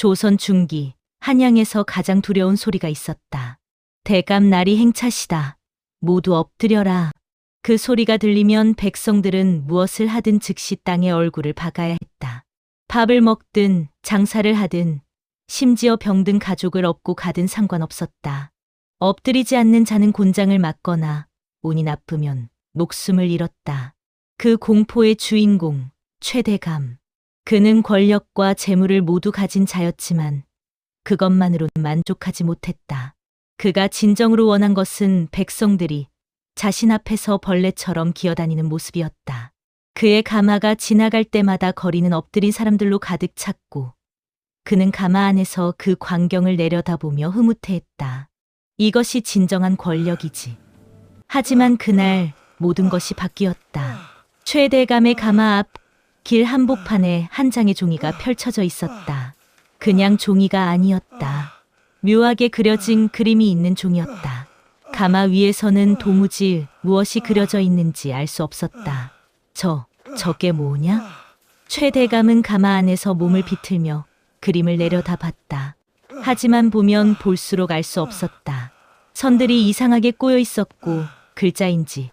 조선 중기 한양에서 가장 두려운 소리가 있었다. 대감 날이 행차시다. 모두 엎드려라. 그 소리가 들리면 백성들은 무엇을 하든 즉시 땅에 얼굴을 박아야 했다. 밥을 먹든 장사를 하든 심지어 병든 가족을 업고 가든 상관없었다. 엎드리지 않는 자는 곤장을 맞거나 운이 나쁘면 목숨을 잃었다. 그 공포의 주인공 최대감. 그는 권력과 재물을 모두 가진 자였지만 그것만으로는 만족하지 못했다. 그가 진정으로 원한 것은 백성들이 자신 앞에서 벌레처럼 기어다니는 모습이었다. 그의 가마가 지나갈 때마다 거리는 엎드린 사람들로 가득 찼고 그는 가마 안에서 그 광경을 내려다보며 흐뭇해했다. 이것이 진정한 권력이지. 하지만 그날 모든 것이 바뀌었다. 최대감의 가마 앞 길 한복판에 한 장의 종이가 펼쳐져 있었다. 그냥 종이가 아니었다. 묘하게 그려진 그림이 있는 종이었다. 가마 위에서는 도무지 무엇이 그려져 있는지 알 수 없었다. 저게 뭐냐? 최대감은 가마 안에서 몸을 비틀며 그림을 내려다봤다. 하지만 보면 볼수록 알 수 없었다. 선들이 이상하게 꼬여 있었고 글자인지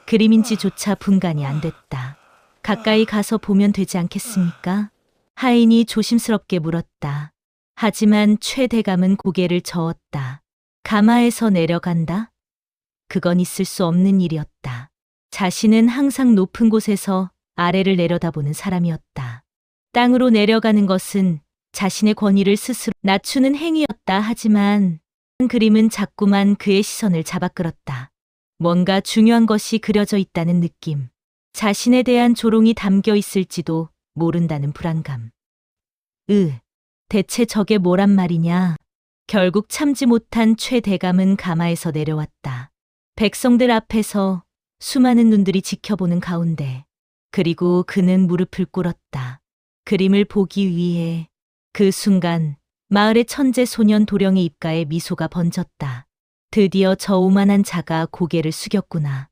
그림인지조차 분간이 안 됐다. 가까이 가서 보면 되지 않겠습니까? 하인이 조심스럽게 물었다. 하지만 최대감은 고개를 저었다. 가마에서 내려간다? 그건 있을 수 없는 일이었다. 자신은 항상 높은 곳에서 아래를 내려다보는 사람이었다. 땅으로 내려가는 것은 자신의 권위를 스스로 낮추는 행위였다. 하지만 그림은 자꾸만 그의 시선을 잡아끌었다. 뭔가 중요한 것이 그려져 있다는 느낌. 자신에 대한 조롱이 담겨 있을지도 모른다는 불안감. 대체 저게 뭐란 말이냐? 결국 참지 못한 최대감은 가마에서 내려왔다. 백성들 앞에서 수많은 눈들이 지켜보는 가운데 그리고 그는 무릎을 꿇었다. 그림을 보기 위해. 그 순간 마을의 천재 소년 도령의 입가에 미소가 번졌다. 드디어 저 오만한 자가 고개를 숙였구나.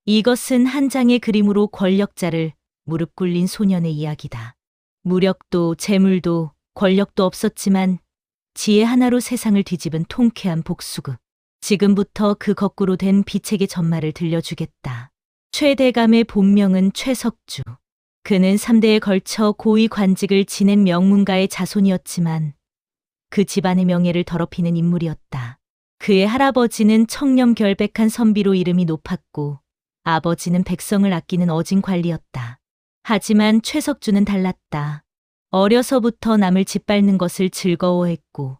이것은 한 장의 그림으로 권력자를 무릎 꿇린 소년의 이야기다. 무력도 재물도 권력도 없었지만 지혜 하나로 세상을 뒤집은 통쾌한 복수극. 지금부터 그 거꾸로 된 비책의 전말을 들려주겠다. 최대감의 본명은 최석주. 그는 3대에 걸쳐 고위 관직을 지낸 명문가의 자손이었지만 그 집안의 명예를 더럽히는 인물이었다. 그의 할아버지는 청렴결백한 선비로 이름이 높았고 아버지는 백성을 아끼는 어진 관리였다. 하지만 최석주는 달랐다. 어려서부터 남을 짓밟는 것을 즐거워했고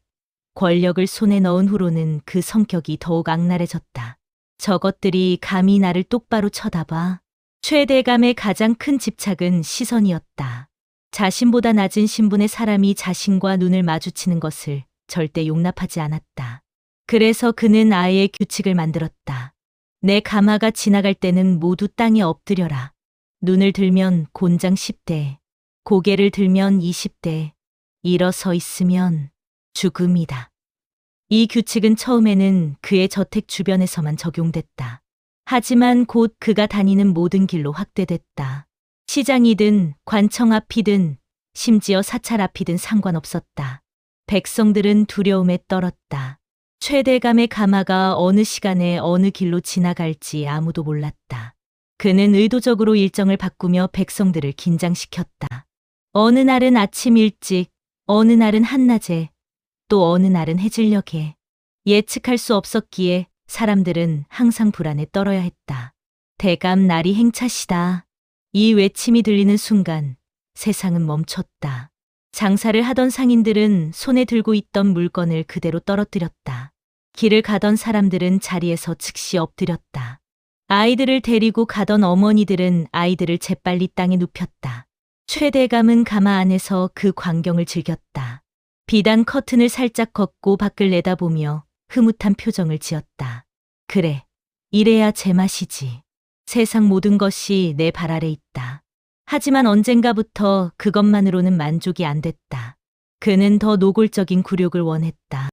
권력을 손에 넣은 후로는 그 성격이 더욱 악랄해졌다. 저것들이 감히 나를 똑바로 쳐다봐. 최대감의 가장 큰 집착은 시선이었다. 자신보다 낮은 신분의 사람이 자신과 눈을 마주치는 것을 절대 용납하지 않았다. 그래서 그는 아예 규칙을 만들었다. 내 가마가 지나갈 때는 모두 땅에 엎드려라. 눈을 들면 곤장 10대, 고개를 들면 20대, 일어서 있으면 죽음이다. 이 규칙은 처음에는 그의 저택 주변에서만 적용됐다. 하지만 곧 그가 다니는 모든 길로 확대됐다. 시장이든 관청 앞이든 심지어 사찰 앞이든 상관없었다. 백성들은 두려움에 떨었다. 최대감의 가마가 어느 시간에 어느 길로 지나갈지 아무도 몰랐다. 그는 의도적으로 일정을 바꾸며 백성들을 긴장시켰다. 어느 날은 아침 일찍, 어느 날은 한낮에, 또 어느 날은 해질녘에. 예측할 수 없었기에 사람들은 항상 불안에 떨어야 했다. 대감 날이 행차시다. 이 외침이 들리는 순간 세상은 멈췄다. 장사를 하던 상인들은 손에 들고 있던 물건을 그대로 떨어뜨렸다. 길을 가던 사람들은 자리에서 즉시 엎드렸다. 아이들을 데리고 가던 어머니들은 아이들을 재빨리 땅에 눕혔다. 최대감은 가마 안에서 그 광경을 즐겼다. 비단 커튼을 살짝 걷고 밖을 내다보며 흐뭇한 표정을 지었다. 그래, 이래야 제맛이지. 세상 모든 것이 내 발 아래 있다. 하지만 언젠가부터 그것만으로는 만족이 안 됐다. 그는 더 노골적인 굴욕을 원했다.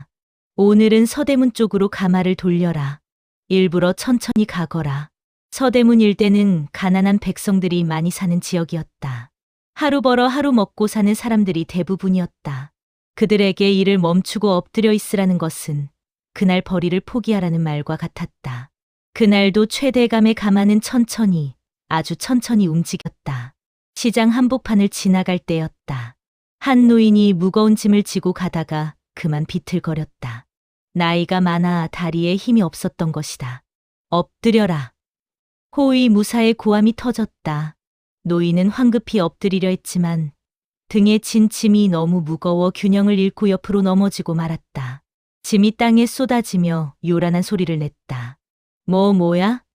오늘은 서대문 쪽으로 가마를 돌려라. 일부러 천천히 가거라. 서대문 일대는 가난한 백성들이 많이 사는 지역이었다. 하루 벌어 하루 먹고 사는 사람들이 대부분이었다. 그들에게 일을 멈추고 엎드려 있으라는 것은 그날 벌이를 포기하라는 말과 같았다. 그날도 최대감의 가마는 천천히, 아주 천천히 움직였다. 시장 한복판을 지나갈 때였다. 한 노인이 무거운 짐을 지고 가다가 그만 비틀거렸다. 나이가 많아 다리에 힘이 없었던 것이다. 엎드려라. 호의 무사의 고함이 터졌다. 노인은 황급히 엎드리려 했지만 등에 진 짐이 너무 무거워 균형을 잃고 옆으로 넘어지고 말았다. 짐이 땅에 쏟아지며 요란한 소리를 냈다. 뭐야?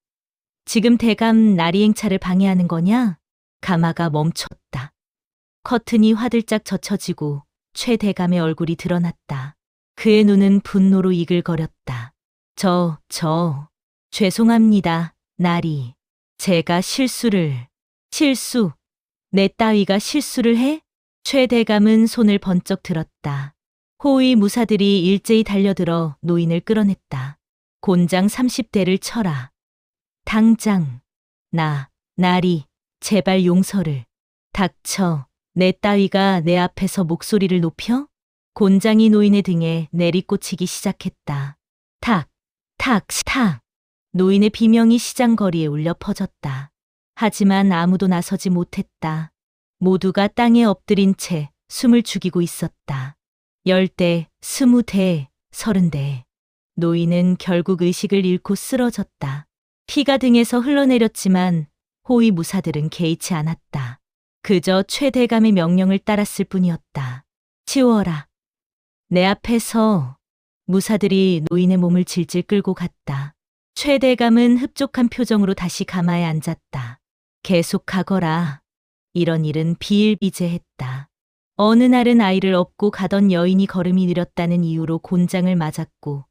지금 대감 나리 행차를 방해하는 거냐? 가마가 멈췄다. 커튼이 화들짝 젖혀지고 최 대감의 얼굴이 드러났다. 그의 눈은 분노로 이글거렸다. 죄송합니다, 나리. 제가 실수? 내 따위가 실수를 해? 최 대감은 손을 번쩍 들었다. 호의 무사들이 일제히 달려들어 노인을 끌어냈다. 곤장 30대를 쳐라. 당장. 나리, 제발 용서를. 닥쳐. 내 따위가 내 앞에서 목소리를 높여? 곤장이 노인의 등에 내리꽂히기 시작했다. 탁. 노인의 비명이 시장 거리에 울려 퍼졌다. 하지만 아무도 나서지 못했다. 모두가 땅에 엎드린 채 숨을 죽이고 있었다. 10대, 20대, 30대. 노인은 결국 의식을 잃고 쓰러졌다. 피가 등에서 흘러내렸지만 호위 무사들은 개의치 않았다. 그저 최대감의 명령을 따랐을 뿐이었다. 치워라. 내 앞에서. 무사들이 노인의 몸을 질질 끌고 갔다. 최대감은 흡족한 표정으로 다시 가마에 앉았다. 계속 가거라. 이런 일은 비일비재했다. 어느 날은 아이를 업고 가던 여인이 걸음이 느렸다는 이유로 곤장을 맞았고,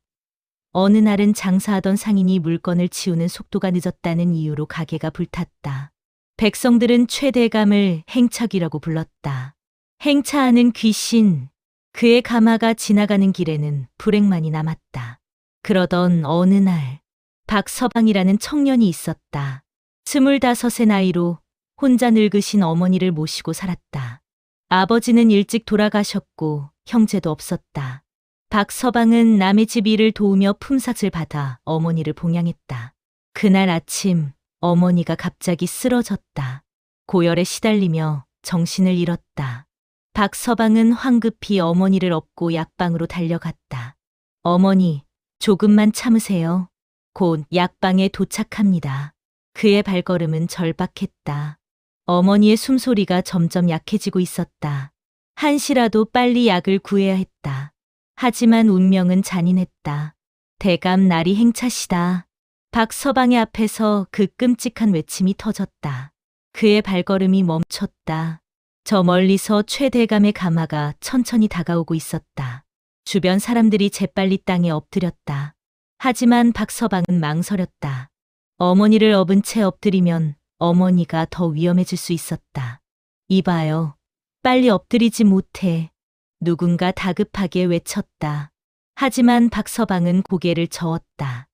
어느 날은 장사하던 상인이 물건을 치우는 속도가 늦었다는 이유로 가게가 불탔다. 백성들은 최대감을 행차귀라고 불렀다. 행차하는 귀신. 그의 가마가 지나가는 길에는 불행만이 남았다. 그러던 어느 날 박서방이라는 청년이 있었다. 25의 나이로 혼자 늙으신 어머니를 모시고 살았다. 아버지는 일찍 돌아가셨고 형제도 없었다. 박서방은 남의 집 일을 도우며 품삯을 받아 어머니를 봉양했다. 그날 아침 어머니가 갑자기 쓰러졌다. 고열에 시달리며 정신을 잃었다. 박서방은 황급히 어머니를 업고 약방으로 달려갔다. 어머니, 조금만 참으세요. 곧 약방에 도착합니다. 그의 발걸음은 절박했다. 어머니의 숨소리가 점점 약해지고 있었다. 한시라도 빨리 약을 구해야 했다. 하지만 운명은 잔인했다. 대감 나리 행차시다. 박서방의 앞에서 그 끔찍한 외침이 터졌다. 그의 발걸음이 멈췄다. 저 멀리서 최대감의 가마가 천천히 다가오고 있었다. 주변 사람들이 재빨리 땅에 엎드렸다. 하지만 박서방은 망설였다. 어머니를 업은 채 엎드리면 어머니가 더 위험해질 수 있었다. 이봐요. 빨리 엎드리지 못해. 누군가 다급하게 외쳤다. 하지만 박서방은 고개를 저었다.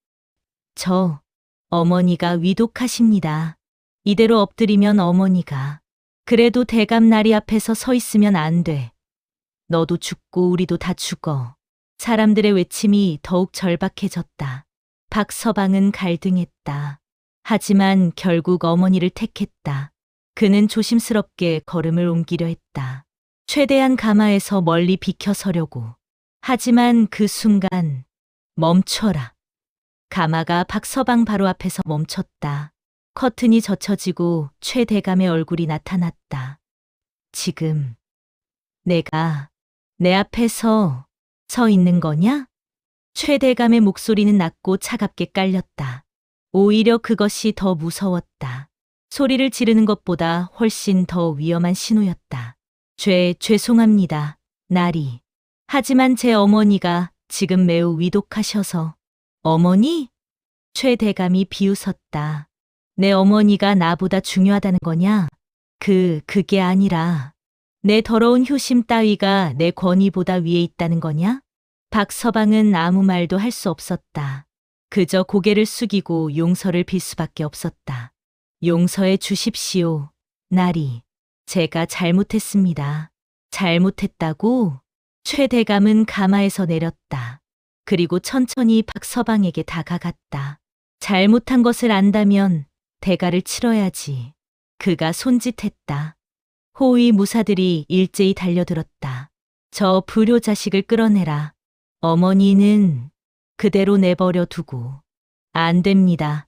어머니가 위독하십니다. 이대로 엎드리면 어머니가. 그래도 대감 나리 앞에서 서 있으면 안 돼. 너도 죽고 우리도 다 죽어. 사람들의 외침이 더욱 절박해졌다. 박서방은 갈등했다. 하지만 결국 어머니를 택했다. 그는 조심스럽게 걸음을 옮기려 했다. 최대한 가마에서 멀리 비켜서려고. 하지만 그 순간 멈춰라. 가마가 박서방 바로 앞에서 멈췄다. 커튼이 젖혀지고 최대감의 얼굴이 나타났다. 지금 내가 내 앞에서 서 있는 거냐? 최대감의 목소리는 낮고 차갑게 깔렸다. 오히려 그것이 더 무서웠다. 소리를 지르는 것보다 훨씬 더 위험한 신호였다. 죄송합니다, 나리. 하지만 제 어머니가 지금 매우 위독하셔서. 어머니? 최대감이 비웃었다. 내 어머니가 나보다 중요하다는 거냐? 그게 아니라 내 더러운 효심 따위가 내 권위보다 위에 있다는 거냐? 박서방은 아무 말도 할 수 없었다. 그저 고개를 숙이고 용서를 빌 수밖에 없었다. 용서해 주십시오, 나리. 제가 잘못했습니다. 잘못했다고? 최대감은 가마에서 내렸다. 그리고 천천히 박서방에게 다가갔다. 잘못한 것을 안다면 대가를 치러야지. 그가 손짓했다. 호위 무사들이 일제히 달려들었다. 저 불효 자식을 끌어내라. 어머니는 그대로 내버려 두고. 안 됩니다.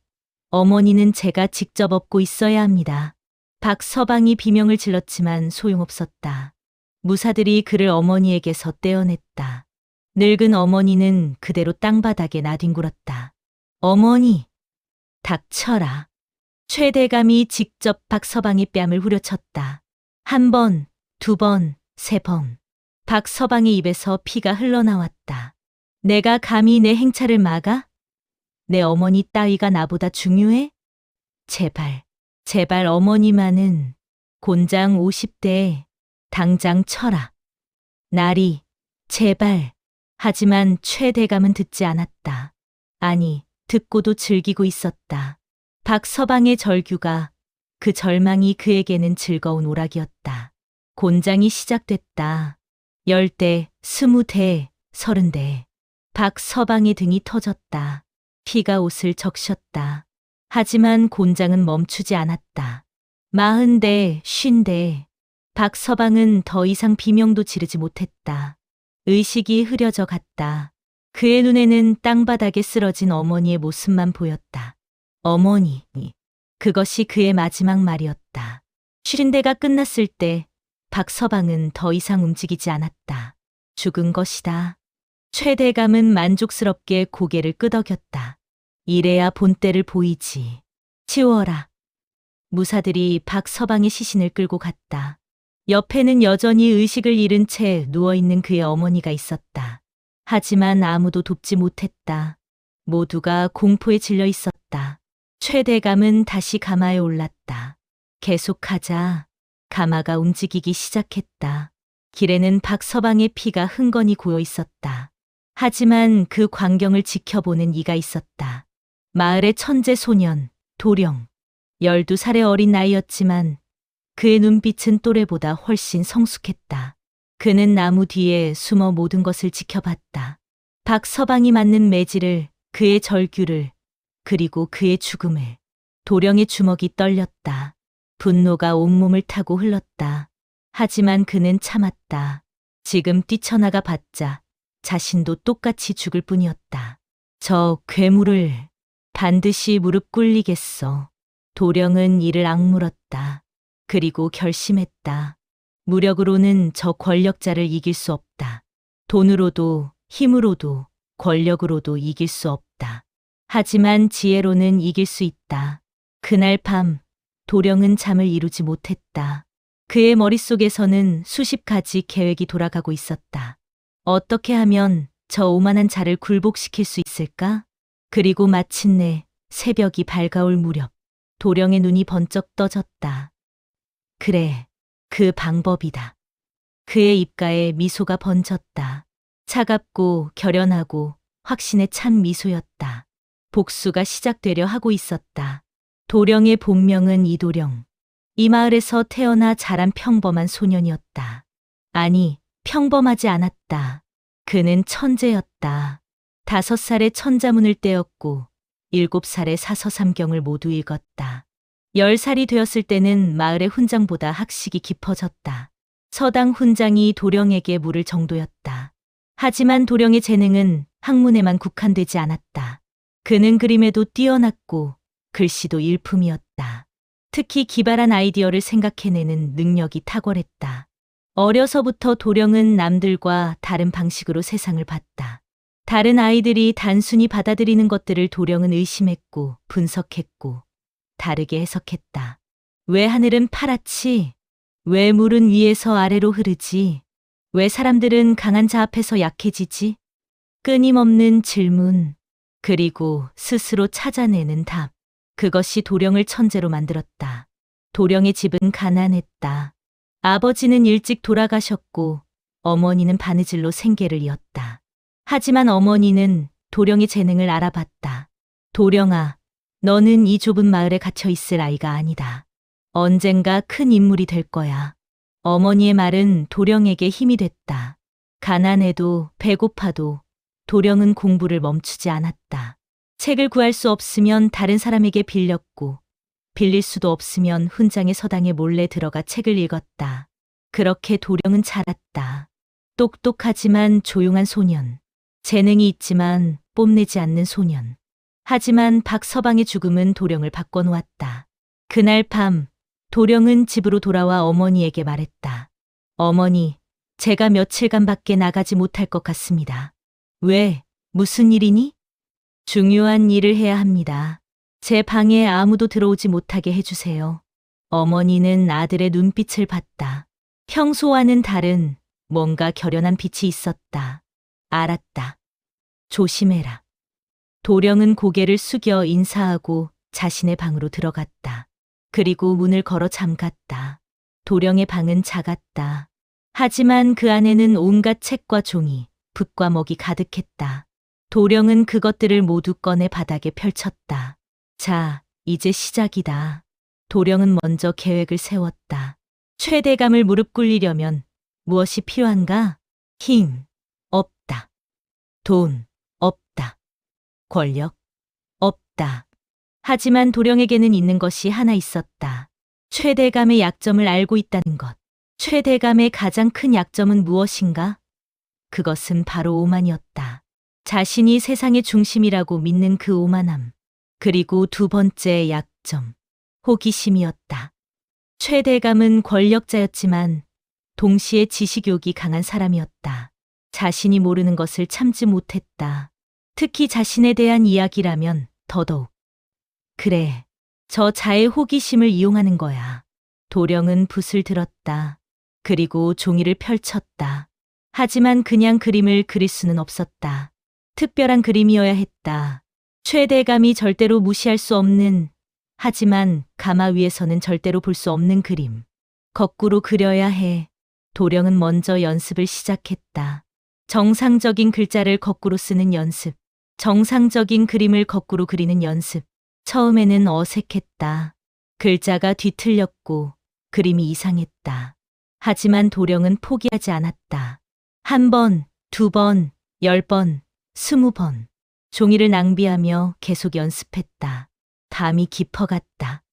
어머니는 제가 직접 업고 있어야 합니다. 박서방이 비명을 질렀지만 소용없었다. 무사들이 그를 어머니에게서 떼어냈다. 늙은 어머니는 그대로 땅바닥에 나뒹굴었다. 어머니, 닥쳐라. 최대감이 직접 박서방의 뺨을 후려쳤다. 한 번, 두 번, 세 번. 박서방의 입에서 피가 흘러나왔다. 내가 감히 내 행차를 막아? 내 어머니 따위가 나보다 중요해? 제발, 제발 어머니만은 곤장 50대에 당장 쳐라. 나리, 제발. 하지만 최대감은 듣지 않았다. 아니, 듣고도 즐기고 있었다. 박서방의 절규가, 그 절망이 그에게는 즐거운 오락이었다. 곤장이 시작됐다. 10대, 20대, 30대. 박서방의 등이 터졌다. 피가 옷을 적셨다. 하지만 곤장은 멈추지 않았다. 40대, 50대. 박서방은 더 이상 비명도 지르지 못했다. 의식이 흐려져 갔다. 그의 눈에는 땅바닥에 쓰러진 어머니의 모습만 보였다. 어머니. 그것이 그의 마지막 말이었다. 50대가 끝났을 때 박서방은 더 이상 움직이지 않았다. 죽은 것이다. 최대감은 만족스럽게 고개를 끄덕였다. 이래야 본때를 보이지. 치워라. 무사들이 박서방의 시신을 끌고 갔다. 옆에는 여전히 의식을 잃은 채 누워있는 그의 어머니가 있었다. 하지만 아무도 돕지 못했다. 모두가 공포에 질려 있었다. 최대감은 다시 가마에 올랐다. 계속하자. 가마가 움직이기 시작했다. 길에는 박서방의 피가 흥건히 고여 있었다. 하지만 그 광경을 지켜보는 이가 있었다. 마을의 천재 소년, 도령. 12살의 어린 나이였지만 그의 눈빛은 또래보다 훨씬 성숙했다. 그는 나무 뒤에 숨어 모든 것을 지켜봤다. 박서방이 맞는 매질을, 그의 절규를, 그리고 그의 죽음을. 도령의 주먹이 떨렸다. 분노가 온몸을 타고 흘렀다. 하지만 그는 참았다. 지금 뛰쳐나가 봤자 자신도 똑같이 죽을 뿐이었다. 저 괴물을 반드시 무릎 꿇리겠어. 도령은 이를 악물었다. 그리고 결심했다. 무력으로는 저 권력자를 이길 수 없다. 돈으로도, 힘으로도, 권력으로도 이길 수 없다. 하지만 지혜로는 이길 수 있다. 그날 밤, 도령은 잠을 이루지 못했다. 그의 머릿속에서는 수십 가지 계획이 돌아가고 있었다. 어떻게 하면 저 오만한 자를 굴복시킬 수 있을까? 그리고 마침내 새벽이 밝아올 무렵, 도령의 눈이 번쩍 떠졌다. 그래, 그 방법이다. 그의 입가에 미소가 번졌다. 차갑고 결연하고 확신에 찬 미소였다. 복수가 시작되려 하고 있었다. 도령의 본명은 이도령. 이 마을에서 태어나 자란 평범한 소년이었다. 아니, 평범하지 않았다. 그는 천재였다. 5살에 천자문을 떼었고 7살에 사서삼경을 모두 읽었다. 10살이 되었을 때는 마을의 훈장보다 학식이 깊어졌다. 서당 훈장이 도령에게 물을 정도였다. 하지만 도령의 재능은 학문에만 국한되지 않았다. 그는 그림에도 뛰어났고 글씨도 일품이었다. 특히 기발한 아이디어를 생각해내는 능력이 탁월했다. 어려서부터 도령은 남들과 다른 방식으로 세상을 봤다. 다른 아이들이 단순히 받아들이는 것들을 도령은 의심했고 분석했고 다르게 해석했다. 왜 하늘은 파랗지? 왜 물은 위에서 아래로 흐르지? 왜 사람들은 강한 자 앞에서 약해지지? 끊임없는 질문, 그리고 스스로 찾아내는 답. 그것이 도령을 천재로 만들었다. 도령의 집은 가난했다. 아버지는 일찍 돌아가셨고 어머니는 바느질로 생계를 이었다. 하지만 어머니는 도령의 재능을 알아봤다. 도령아, 너는 이 좁은 마을에 갇혀 있을 아이가 아니다. 언젠가 큰 인물이 될 거야. 어머니의 말은 도령에게 힘이 됐다. 가난해도 배고파도 도령은 공부를 멈추지 않았다. 책을 구할 수 없으면 다른 사람에게 빌렸고, 빌릴 수도 없으면 훈장의 서당에 몰래 들어가 책을 읽었다. 그렇게 도령은 자랐다. 똑똑하지만 조용한 소년. 재능이 있지만 뽐내지 않는 소년. 하지만 박서방의 죽음은 도령을 바꿔놓았다. 그날 밤, 도령은 집으로 돌아와 어머니에게 말했다. 어머니, 제가 며칠간 밖에 나가지 못할 것 같습니다. 왜? 무슨 일이니? 중요한 일을 해야 합니다. 제 방에 아무도 들어오지 못하게 해주세요. 어머니는 아들의 눈빛을 봤다. 평소와는 다른 뭔가 결연한 빛이 있었다. 알았다. 조심해라. 도령은 고개를 숙여 인사하고 자신의 방으로 들어갔다. 그리고 문을 걸어 잠갔다. 도령의 방은 작았다. 하지만 그 안에는 온갖 책과 종이, 붓과 먹이 가득했다. 도령은 그것들을 모두 꺼내 바닥에 펼쳤다. 자, 이제 시작이다. 도령은 먼저 계획을 세웠다. 최대감을 무릎 꿇리려면 무엇이 필요한가? 힘, 없다. 돈, 없다. 권력, 없다. 하지만 도령에게는 있는 것이 하나 있었다. 최대감의 약점을 알고 있다는 것. 최대감의 가장 큰 약점은 무엇인가? 그것은 바로 오만이었다. 자신이 세상의 중심이라고 믿는 그 오만함. 그리고 두 번째 약점, 호기심이었다. 최대감은 권력자였지만 동시에 지식욕이 강한 사람이었다. 자신이 모르는 것을 참지 못했다. 특히 자신에 대한 이야기라면 더더욱. 그래, 저 자의 호기심을 이용하는 거야. 도령은 붓을 들었다. 그리고 종이를 펼쳤다. 하지만 그냥 그림을 그릴 수는 없었다. 특별한 그림이어야 했다. 최대감이 절대로 무시할 수 없는, 하지만 가마 위에서는 절대로 볼 수 없는 그림. 거꾸로 그려야 해. 도령은 먼저 연습을 시작했다. 정상적인 글자를 거꾸로 쓰는 연습. 정상적인 그림을 거꾸로 그리는 연습. 처음에는 어색했다. 글자가 뒤틀렸고 그림이 이상했다. 하지만 도령은 포기하지 않았다. 1번, 2번, 10번, 20번. 종이를 낭비하며 계속 연습했다. 밤이 깊어갔다.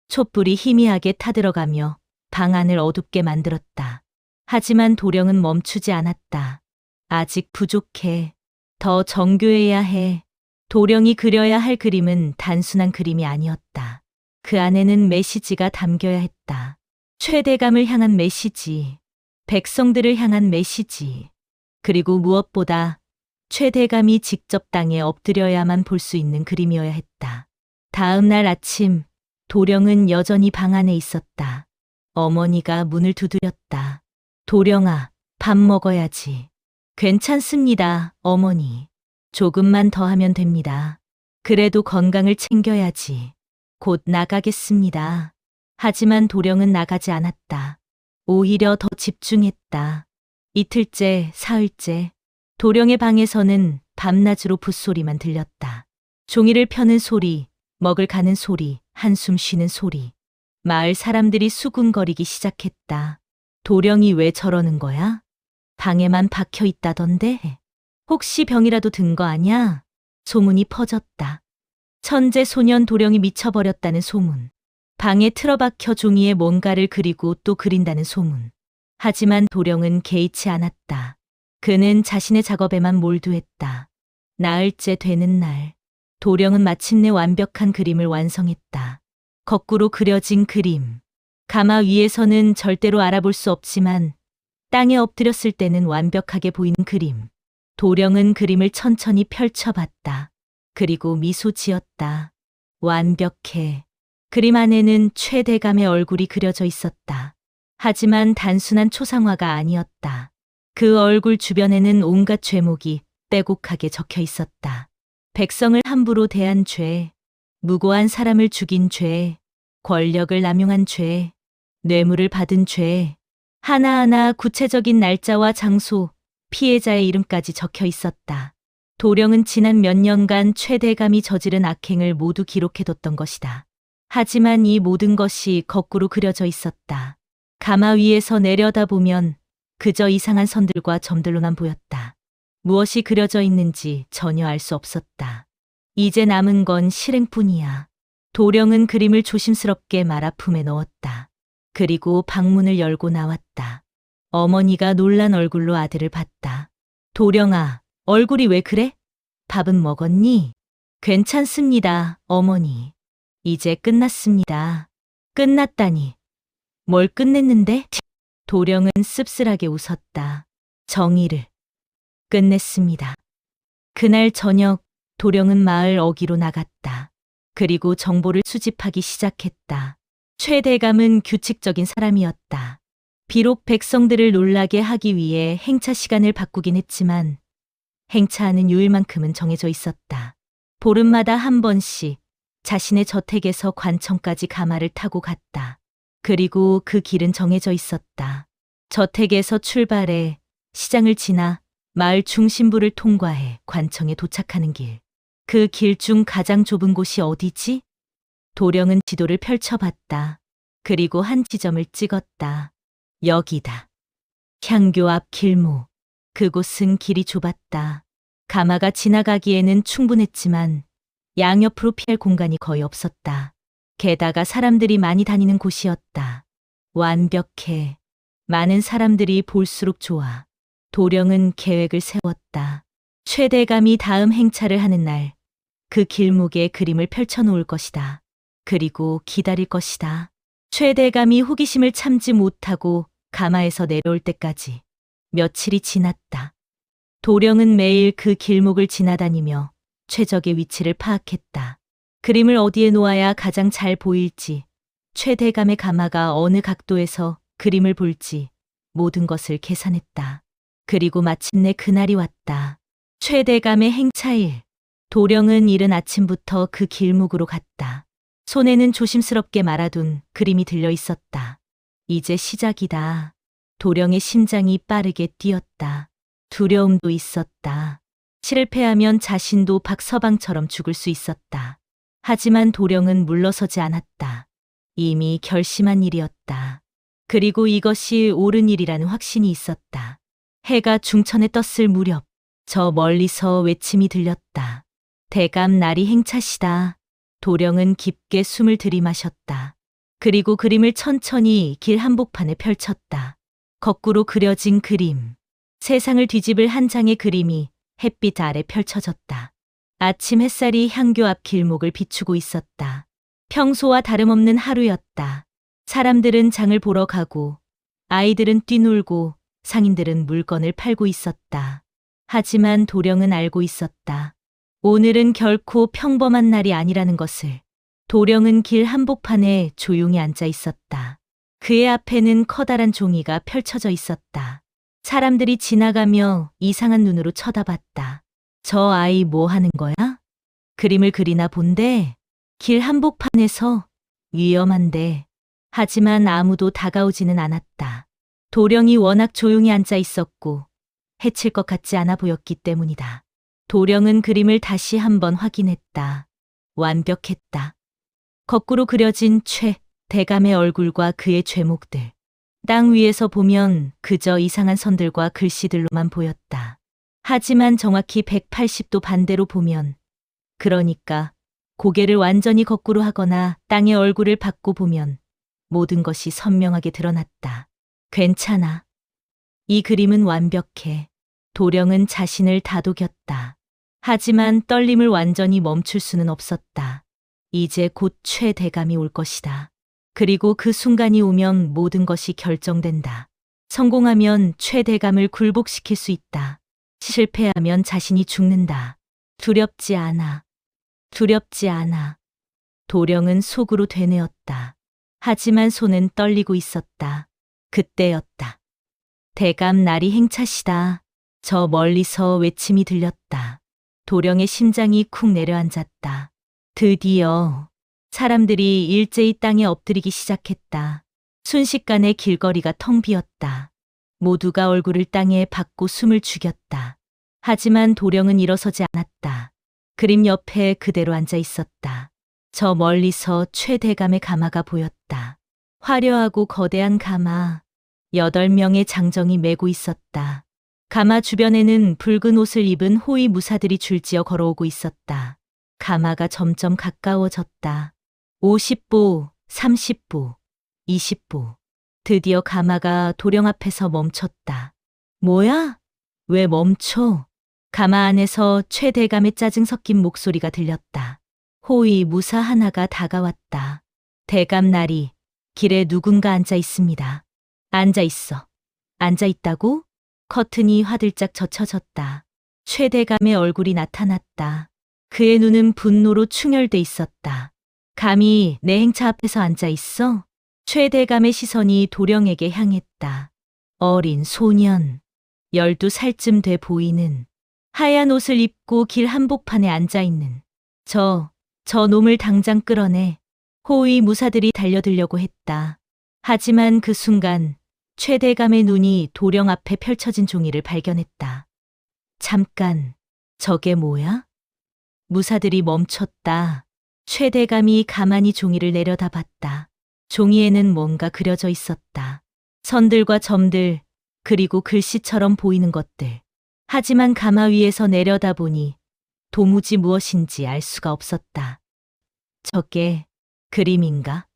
촛불이 희미하게 타들어가며 방 안을 어둡게 만들었다. 하지만 도령은 멈추지 않았다. 아직 부족해. 더 정교해야 해. 도령이 그려야 할 그림은 단순한 그림이 아니었다. 그 안에는 메시지가 담겨야 했다. 최대감을 향한 메시지, 백성들을 향한 메시지, 그리고 무엇보다 최대감이 직접 땅에 엎드려야만 볼 수 있는 그림이어야 했다. 다음 날 아침, 도령은 여전히 방 안에 있었다. 어머니가 문을 두드렸다. 도령아, 밥 먹어야지. 괜찮습니다, 어머니. 조금만 더 하면 됩니다. 그래도 건강을 챙겨야지. 곧 나가겠습니다. 하지만 도령은 나가지 않았다. 오히려 더 집중했다. 이틀째, 사흘째, 도령의 방에서는 밤낮으로 붓소리만 들렸다. 종이를 펴는 소리, 먹을 가는 소리, 한숨 쉬는 소리. 마을 사람들이 수군거리기 시작했다. 도령이 왜 저러는 거야? 방에만 박혀 있다던데? 혹시 병이라도 든 거 아냐? 소문이 퍼졌다. 천재 소년 도령이 미쳐버렸다는 소문. 방에 틀어박혀 종이에 뭔가를 그리고 또 그린다는 소문. 하지만 도령은 개의치 않았다. 그는 자신의 작업에만 몰두했다. 나흘째 되는 날, 도령은 마침내 완벽한 그림을 완성했다. 거꾸로 그려진 그림. 가마 위에서는 절대로 알아볼 수 없지만 땅에 엎드렸을 때는 완벽하게 보이는 그림. 도령은 그림을 천천히 펼쳐봤다. 그리고 미소 지었다. 완벽해. 그림 안에는 최대감의 얼굴이 그려져 있었다. 하지만 단순한 초상화가 아니었다. 그 얼굴 주변에는 온갖 죄목이 빼곡하게 적혀 있었다. 백성을 함부로 대한 죄, 무고한 사람을 죽인 죄, 권력을 남용한 죄, 뇌물을 받은 죄, 하나하나 구체적인 날짜와 장소, 피해자의 이름까지 적혀 있었다. 도령은 지난 몇 년간 최대감이 저지른 악행을 모두 기록해뒀던 것이다. 하지만 이 모든 것이 거꾸로 그려져 있었다. 가마 위에서 내려다보면 그저 이상한 선들과 점들로만 보였다. 무엇이 그려져 있는지 전혀 알 수 없었다. 이제 남은 건 실행뿐이야. 도령은 그림을 조심스럽게 말아품에 넣었다. 그리고 방문을 열고 나왔다. 어머니가 놀란 얼굴로 아들을 봤다. 도령아, 얼굴이 왜 그래? 밥은 먹었니? 괜찮습니다, 어머니. 이제 끝났습니다. 끝났다니. 뭘 끝냈는데? 도령은 씁쓸하게 웃었다. 정의를 끝냈습니다. 그날 저녁 도령은 마을 어귀로 나갔다. 그리고 정보를 수집하기 시작했다. 최대감은 규칙적인 사람이었다. 비록 백성들을 놀라게 하기 위해 행차 시간을 바꾸긴 했지만 행차하는 요일만큼은 정해져 있었다. 보름마다 한 번씩 자신의 저택에서 관청까지 가마를 타고 갔다. 그리고 그 길은 정해져 있었다. 저택에서 출발해 시장을 지나 마을 중심부를 통과해 관청에 도착하는 길. 그 길 중 가장 좁은 곳이 어디지? 도령은 지도를 펼쳐봤다. 그리고 한 지점을 찍었다. 여기다. 향교 앞 길목. 그곳은 길이 좁았다. 가마가 지나가기에는 충분했지만 양옆으로 피할 공간이 거의 없었다. 게다가 사람들이 많이 다니는 곳이었다. 완벽해. 많은 사람들이 볼수록 좋아. 도령은 계획을 세웠다. 최대감이 다음 행차를 하는 날, 그 길목에 그림을 펼쳐놓을 것이다. 그리고 기다릴 것이다. 최대감이 호기심을 참지 못하고 가마에서 내려올 때까지 며칠이 지났다. 도령은 매일 그 길목을 지나다니며 최적의 위치를 파악했다. 그림을 어디에 놓아야 가장 잘 보일지, 최대감의 가마가 어느 각도에서 그림을 볼지 모든 것을 계산했다. 그리고 마침내 그날이 왔다. 최대감의 행차일. 도령은 이른 아침부터 그 길목으로 갔다. 손에는 조심스럽게 말아둔 그림이 들려 있었다. 이제 시작이다. 도령의 심장이 빠르게 뛰었다. 두려움도 있었다. 실패하면 자신도 박서방처럼 죽을 수 있었다. 하지만 도령은 물러서지 않았다. 이미 결심한 일이었다. 그리고 이것이 옳은 일이라는 확신이 있었다. 해가 중천에 떴을 무렵 저 멀리서 외침이 들렸다. 대감 날이 행차시다. 도령은 깊게 숨을 들이마셨다. 그리고 그림을 천천히 길 한복판에 펼쳤다. 거꾸로 그려진 그림. 세상을 뒤집을 한 장의 그림이 햇빛 아래 펼쳐졌다. 아침 햇살이 향교 앞 길목을 비추고 있었다. 평소와 다름없는 하루였다. 사람들은 장을 보러 가고, 아이들은 뛰놀고, 상인들은 물건을 팔고 있었다. 하지만 도령은 알고 있었다. 오늘은 결코 평범한 날이 아니라는 것을. 도령은 길 한복판에 조용히 앉아 있었다. 그의 앞에는 커다란 종이가 펼쳐져 있었다. 사람들이 지나가며 이상한 눈으로 쳐다봤다. 저 아이 뭐 하는 거야? 그림을 그리나 본데. 길 한복판에서. 위험한데. 하지만 아무도 다가오지는 않았다. 도령이 워낙 조용히 앉아 있었고 해칠 것 같지 않아 보였기 때문이다. 도령은 그림을 다시 한번 확인했다. 완벽했다. 거꾸로 그려진 최대감의 얼굴과 그의 죄목들. 땅 위에서 보면 그저 이상한 선들과 글씨들로만 보였다. 하지만 정확히 180도 반대로 보면, 그러니까 고개를 완전히 거꾸로 하거나 땅의 얼굴을 받고 보면 모든 것이 선명하게 드러났다. 괜찮아. 이 그림은 완벽해. 도령은 자신을 다독였다. 하지만 떨림을 완전히 멈출 수는 없었다. 이제 곧 최대감이 올 것이다. 그리고 그 순간이 오면 모든 것이 결정된다. 성공하면 최대감을 굴복시킬 수 있다. 실패하면 자신이 죽는다. 두렵지 않아. 두렵지 않아. 도령은 속으로 되뇌었다. 하지만 손은 떨리고 있었다. 그때였다. 대감 날이 행차시다. 저 멀리서 외침이 들렸다. 도령의 심장이 쿵 내려앉았다. 드디어 사람들이 일제히 땅에 엎드리기 시작했다. 순식간에 길거리가 텅 비었다. 모두가 얼굴을 땅에 박고 숨을 죽였다. 하지만 도령은 일어서지 않았다. 그림 옆에 그대로 앉아 있었다. 저 멀리서 최대감의 가마가 보였다. 화려하고 거대한 가마. 8명의 장정이 메고 있었다. 가마 주변에는 붉은 옷을 입은 호위 무사들이 줄지어 걸어오고 있었다. 가마가 점점 가까워졌다. 50보, 30보, 20보. 드디어 가마가 도령 앞에서 멈췄다. 뭐야? 왜 멈춰? 가마 안에서 최대감의 짜증 섞인 목소리가 들렸다. 호위 무사 하나가 다가왔다. 대감 나리, 길에 누군가 앉아 있습니다. 앉아 있어. 앉아 있다고? 커튼이 화들짝 젖혀졌다. 최대감의 얼굴이 나타났다. 그의 눈은 분노로 충혈돼 있었다. 감히 내 행차 앞에서 앉아 있어? 최대감의 시선이 도령에게 향했다. 어린 소년, 12살쯤 돼 보이는 하얀 옷을 입고 길 한복판에 앉아 있는 저 놈을 당장 끌어내. 호위 무사들이 달려들려고 했다. 하지만 그 순간 최대감의 눈이 도령 앞에 펼쳐진 종이를 발견했다. 잠깐, 저게 뭐야? 무사들이 멈췄다. 최대감이 가만히 종이를 내려다봤다. 종이에는 뭔가 그려져 있었다. 선들과 점들, 그리고 글씨처럼 보이는 것들. 하지만 가마 위에서 내려다보니 도무지 무엇인지 알 수가 없었다. 저게 그림인가?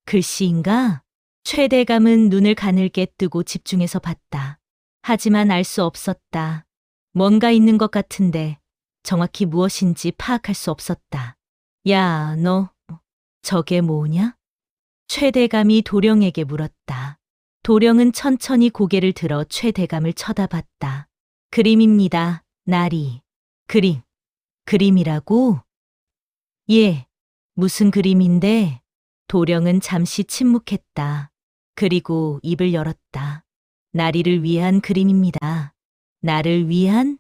글씨인가? 최대감은 눈을 가늘게 뜨고 집중해서 봤다. 하지만 알 수 없었다. 뭔가 있는 것 같은데 정확히 무엇인지 파악할 수 없었다. 야, 너 저게 뭐냐? 최대감이 도령에게 물었다. 도령은 천천히 고개를 들어 최대감을 쳐다봤다. 그림입니다, 나리. 그림이라고? 예, 무슨 그림인데? 도령은 잠시 침묵했다. 그리고 입을 열었다. 나리를 위한 그림입니다. 나를 위한?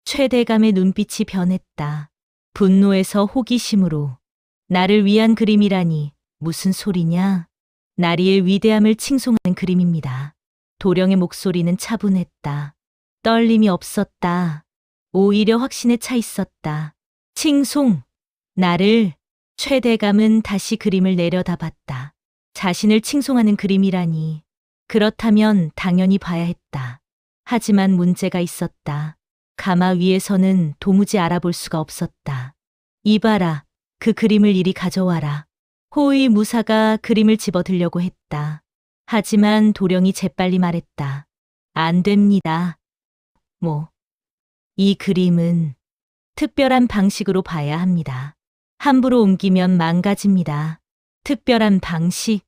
최대감의 눈빛이 변했다. 분노에서 호기심으로. 나를 위한 그림이라니 무슨 소리냐? 나리의 위대함을 칭송하는 그림입니다. 도령의 목소리는 차분했다. 떨림이 없었다. 오히려 확신에 차 있었다. 칭송, 나를. 최대감은 다시 그림을 내려다봤다. 자신을 칭송하는 그림이라니. 그렇다면 당연히 봐야 했다. 하지만 문제가 있었다. 가마 위에서는 도무지 알아볼 수가 없었다. 이봐라, 그 그림을 이리 가져와라. 호위 무사가 그림을 집어들려고 했다. 하지만 도령이 재빨리 말했다. 안 됩니다. 이 그림은 특별한 방식으로 봐야 합니다. 함부로 옮기면 망가집니다. 특별한 방식?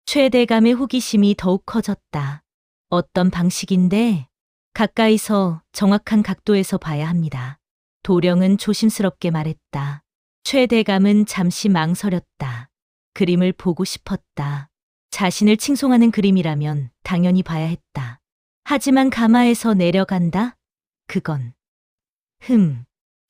최대감의 호기심이 더욱 커졌다. 어떤 방식인데? 가까이서 정확한 각도에서 봐야 합니다. 도령은 조심스럽게 말했다. 최대감은 잠시 망설였다. 그림을 보고 싶었다. 자신을 칭송하는 그림이라면 당연히 봐야 했다. 하지만 가마에서 내려간다? 그건.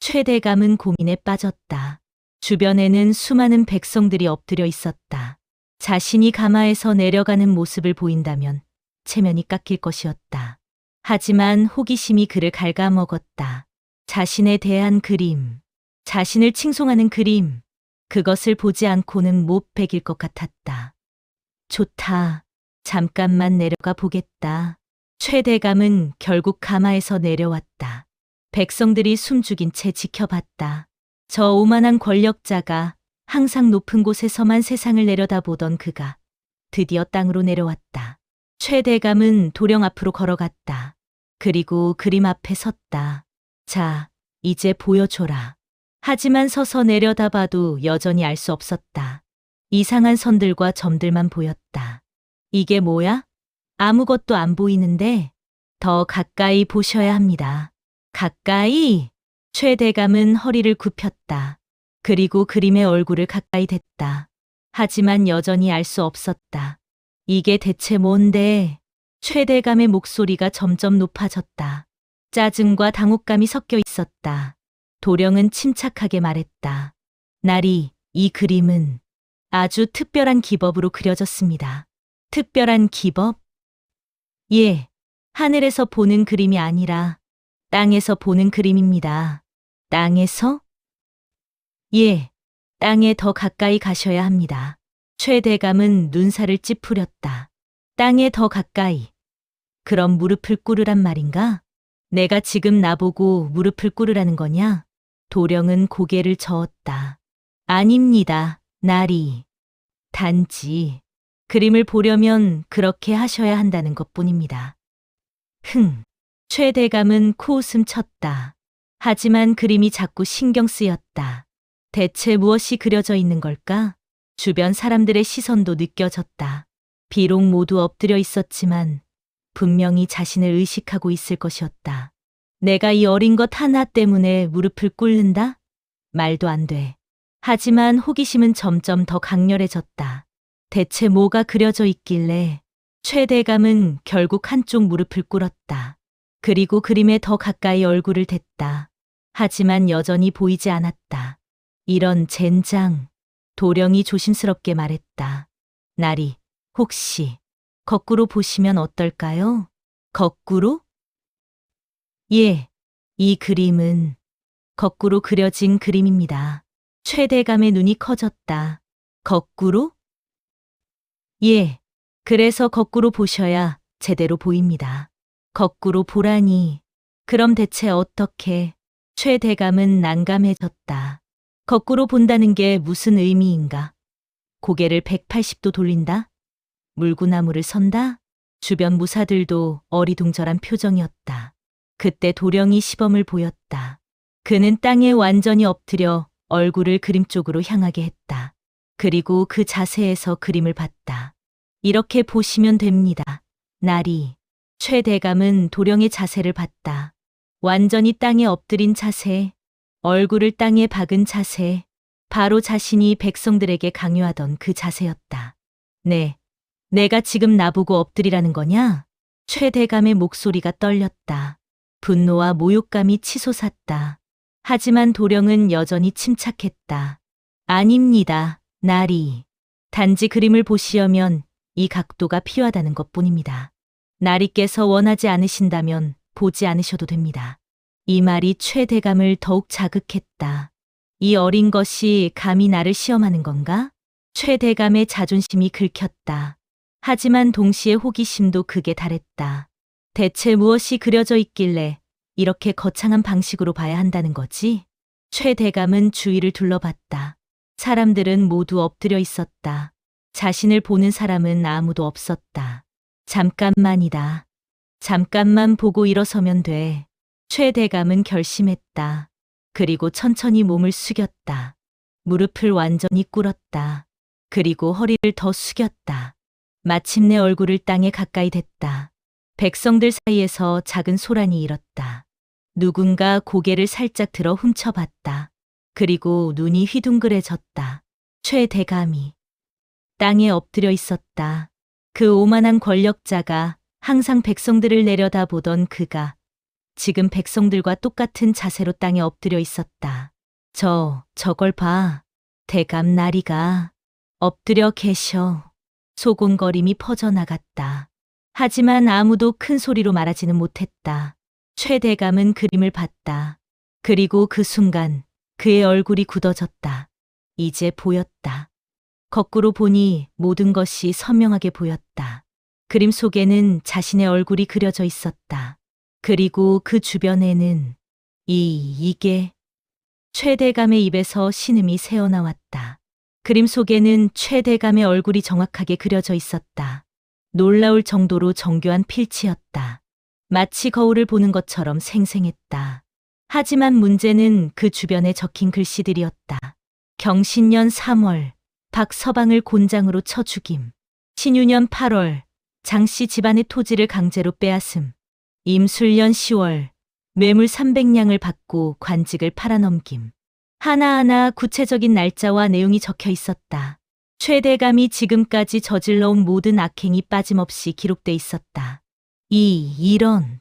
최대감은 고민에 빠졌다. 주변에는 수많은 백성들이 엎드려 있었다. 자신이 가마에서 내려가는 모습을 보인다면 체면이 깎일 것이었다. 하지만 호기심이 그를 갉아먹었다. 자신에 대한 그림, 자신을 칭송하는 그림, 그것을 보지 않고는 못 베길 것 같았다. 좋다. 잠깐만 내려가 보겠다. 최대감은 결국 가마에서 내려왔다. 백성들이 숨죽인 채 지켜봤다. 저 오만한 권력자가 항상 높은 곳에서만 세상을 내려다보던 그가 드디어 땅으로 내려왔다. 최대감은 도령 앞으로 걸어갔다. 그리고 그림 앞에 섰다. 자, 이제 보여줘라. 하지만 서서 내려다봐도 여전히 알 수 없었다. 이상한 선들과 점들만 보였다. 이게 뭐야? 아무것도 안 보이는데 더 가까이 보셔야 합니다. 가까이? 최대감은 허리를 굽혔다. 그리고 그림의 얼굴을 가까이 댔다. 하지만 여전히 알 수 없었다. 이게 대체 뭔데? 최대감의 목소리가 점점 높아졌다. 짜증과 당혹감이 섞여 있었다. 도령은 침착하게 말했다. 나리, 이 그림은 아주 특별한 기법으로 그려졌습니다. 특별한 기법? 예, 하늘에서 보는 그림이 아니라 땅에서 보는 그림입니다. 땅에서? 예, 땅에 더 가까이 가셔야 합니다. 최대감은 눈살을 찌푸렸다. 땅에 더 가까이. 그럼 무릎을 꿇으란 말인가? 내가 지금 나보고 무릎을 꿇으라는 거냐? 도령은 고개를 저었다. 아닙니다, 나리. 단지 그림을 보려면 그렇게 하셔야 한다는 것뿐입니다. 최 대감은 코웃음 쳤다. 하지만 그림이 자꾸 신경 쓰였다. 대체 무엇이 그려져 있는 걸까? 주변 사람들의 시선도 느껴졌다. 비록 모두 엎드려 있었지만 분명히 자신을 의식하고 있을 것이었다. 내가 이 어린 것 하나 때문에 무릎을 꿇는다? 말도 안 돼. 하지만 호기심은 점점 더 강렬해졌다. 대체 뭐가 그려져 있길래? 최 대감은 결국 한쪽 무릎을 꿇었다. 그리고 그림에 더 가까이 얼굴을 댔다. 하지만 여전히 보이지 않았다. 이런 젠장. 도령이 조심스럽게 말했다. 나리, 혹시 거꾸로 보시면 어떨까요? 거꾸로? 예, 이 그림은 거꾸로 그려진 그림입니다. 최 대감의 눈이 커졌다. 거꾸로? 예, 그래서 거꾸로 보셔야 제대로 보입니다. 거꾸로 보라니. 그럼 대체 어떻게? 최 대감은 난감해졌다. 거꾸로 본다는 게 무슨 의미인가? 고개를 180도 돌린다? 물구나무를 선다? 주변 무사들도 어리둥절한 표정이었다. 그때 도령이 시범을 보였다. 그는 땅에 완전히 엎드려 얼굴을 그림 쪽으로 향하게 했다. 그리고 그 자세에서 그림을 봤다. 이렇게 보시면 됩니다. 나리. 최 대감은 도령의 자세를 봤다. 완전히 땅에 엎드린 자세, 얼굴을 땅에 박은 자세, 바로 자신이 백성들에게 강요하던 그 자세였다. 네, 내가 지금 나보고 엎드리라는 거냐? 최 대감의 목소리가 떨렸다. 분노와 모욕감이 치솟았다. 하지만 도령은 여전히 침착했다. 아닙니다, 나리. 단지 그림을 보시려면 이 각도가 필요하다는 것뿐입니다. 나리께서 원하지 않으신다면 보지 않으셔도 됩니다. 이 말이 최 대감을 더욱 자극했다. 이 어린 것이 감히 나를 시험하는 건가? 최 대감의 자존심이 긁혔다. 하지만 동시에 호기심도 극에 달했다. 대체 무엇이 그려져 있길래 이렇게 거창한 방식으로 봐야 한다는 거지? 최 대감은 주위를 둘러봤다. 사람들은 모두 엎드려 있었다. 자신을 보는 사람은 아무도 없었다. 잠깐만이다. 잠깐만 보고 일어서면 돼. 최 대감은 결심했다. 그리고 천천히 몸을 숙였다. 무릎을 완전히 꿇었다. 그리고 허리를 더 숙였다. 마침내 얼굴을 땅에 가까이 댔다. 백성들 사이에서 작은 소란이 일었다. 누군가 고개를 살짝 들어 훔쳐봤다. 그리고 눈이 휘둥그레졌다. 최 대감이 땅에 엎드려 있었다. 그 오만한 권력자가 항상 백성들을 내려다보던 그가 지금 백성들과 똑같은 자세로 땅에 엎드려 있었다. 저걸 봐. 대감 나리가 엎드려 계셔. 소곤거림이 퍼져나갔다. 하지만 아무도 큰 소리로 말하지는 못했다. 최 대감은 그림을 봤다. 그리고 그 순간 그의 얼굴이 굳어졌다. 이제 보였다. 거꾸로 보니 모든 것이 선명하게 보였다. 그림 속에는 자신의 얼굴이 그려져 있었다. 그리고 그 주변에는 이게 최 대감의 입에서 신음이 새어나왔다. 그림 속에는 최 대감의 얼굴이 정확하게 그려져 있었다. 놀라울 정도로 정교한 필치였다. 마치 거울을 보는 것처럼 생생했다. 하지만 문제는 그 주변에 적힌 글씨들이었다. 경신년 3월, 박서방을 곤장으로 쳐 죽임. 신유년 8월, 장씨 집안의 토지를 강제로 빼앗음. 임술년 10월, 매물 300냥을 받고 관직을 팔아넘김. 하나하나 구체적인 날짜와 내용이 적혀 있었다. 최 대감이 지금까지 저질러온 모든 악행이 빠짐없이 기록돼 있었다. 이런.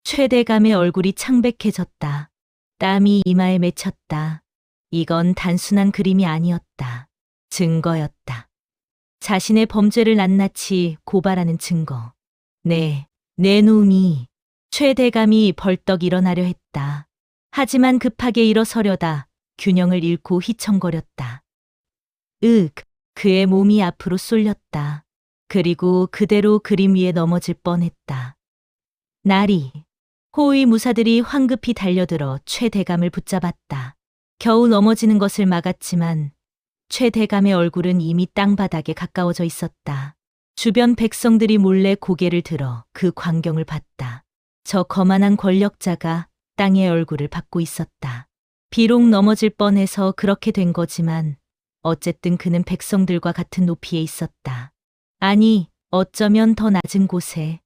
최 대감의 얼굴이 창백해졌다. 땀이 이마에 맺혔다. 이건 단순한 그림이 아니었다. 증거였다. 자신의 범죄를 낱낱이 고발하는 증거. 내 놈이. 최 대감이 벌떡 일어나려 했다. 하지만 급하게 일어서려다 균형을 잃고 휘청거렸다. 그의 몸이 앞으로 쏠렸다. 그리고 그대로 그림 위에 넘어질 뻔했다. 나리. 호위 무사들이 황급히 달려들어 최 대감을 붙잡았다. 겨우 넘어지는 것을 막았지만 최 대감의 얼굴은 이미 땅바닥에 가까워져 있었다. 주변 백성들이 몰래 고개를 들어 그 광경을 봤다. 저 거만한 권력자가 땅의 얼굴을 받고 있었다. 비록 넘어질 뻔해서 그렇게 된 거지만 어쨌든 그는 백성들과 같은 높이에 있었다. 아니, 어쩌면 더 낮은 곳에.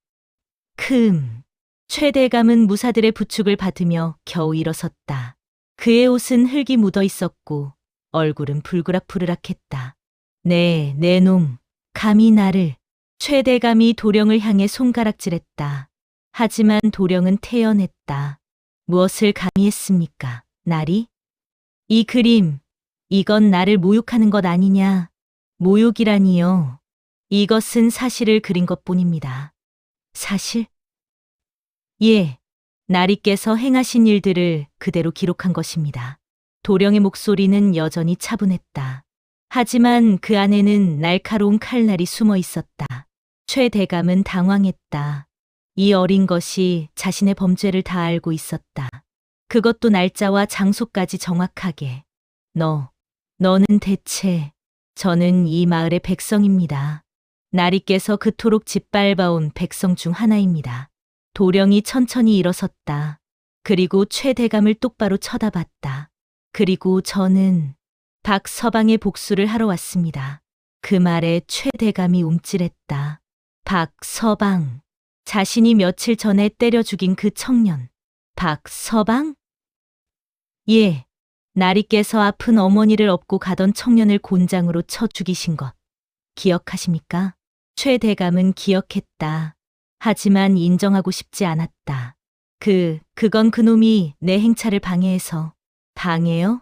최 대감은 무사들의 부축을 받으며 겨우 일어섰다. 그의 옷은 흙이 묻어 있었고 얼굴은 불그락불그락했다. 네, 내 놈, 감히 나를. 최 대감이 도령을 향해 손가락질했다. 하지만 도령은 태연했다. 무엇을 감히 했습니까, 나리? 이 그림, 이건 나를 모욕하는 것 아니냐? 모욕이라니요. 이것은 사실을 그린 것뿐입니다. 사실? 예, 나리께서 행하신 일들을 그대로 기록한 것입니다. 도령의 목소리는 여전히 차분했다. 하지만 그 안에는 날카로운 칼날이 숨어 있었다. 최 대감은 당황했다. 이 어린 것이 자신의 범죄를 다 알고 있었다. 그것도 날짜와 장소까지 정확하게. 너는 대체. 저는 이 마을의 백성입니다. 나리께서 그토록 짓밟아온 백성 중 하나입니다. 도령이 천천히 일어섰다. 그리고 최 대감을 똑바로 쳐다봤다. 그리고 저는 박서방의 복수를 하러 왔습니다. 그 말에 최 대감이 움찔했다. 박서방. 자신이 며칠 전에 때려 죽인 그 청년. 박서방? 예. 나리께서 아픈 어머니를 업고 가던 청년을 곤장으로 쳐 죽이신 것. 기억하십니까? 최 대감은 기억했다. 하지만 인정하고 싶지 않았다. 그건 그놈이 내 행차를 방해해서. 방해요?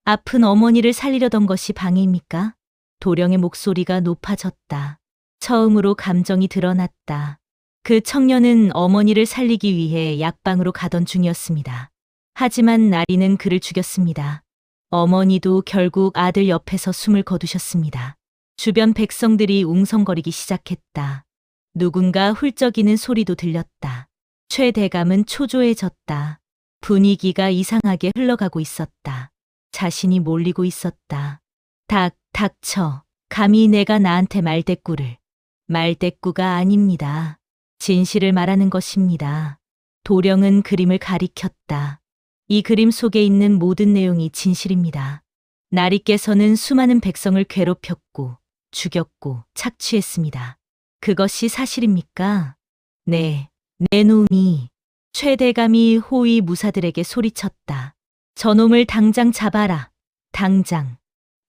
아픈 어머니를 살리려던 것이 방해입니까? 도령의 목소리가 높아졌다. 처음으로 감정이 드러났다. 그 청년은 어머니를 살리기 위해 약방으로 가던 중이었습니다. 하지만 나리는 그를 죽였습니다. 어머니도 결국 아들 옆에서 숨을 거두셨습니다. 주변 백성들이 웅성거리기 시작했다. 누군가 훌쩍이는 소리도 들렸다. 최 대감은 초조해졌다. 분위기가 이상하게 흘러가고 있었다. 자신이 몰리고 있었다. 닥쳐. 감히 내가 나한테 말대꾸를. 말대꾸가 아닙니다. 진실을 말하는 것입니다. 도령은 그림을 가리켰다. 이 그림 속에 있는 모든 내용이 진실입니다. 나리께서는 수많은 백성을 괴롭혔고 죽였고 착취했습니다. 그것이 사실입니까? 네, 내 놈이. 최 대감이 호위 무사들에게 소리쳤다. 저놈을 당장 잡아라. 당장.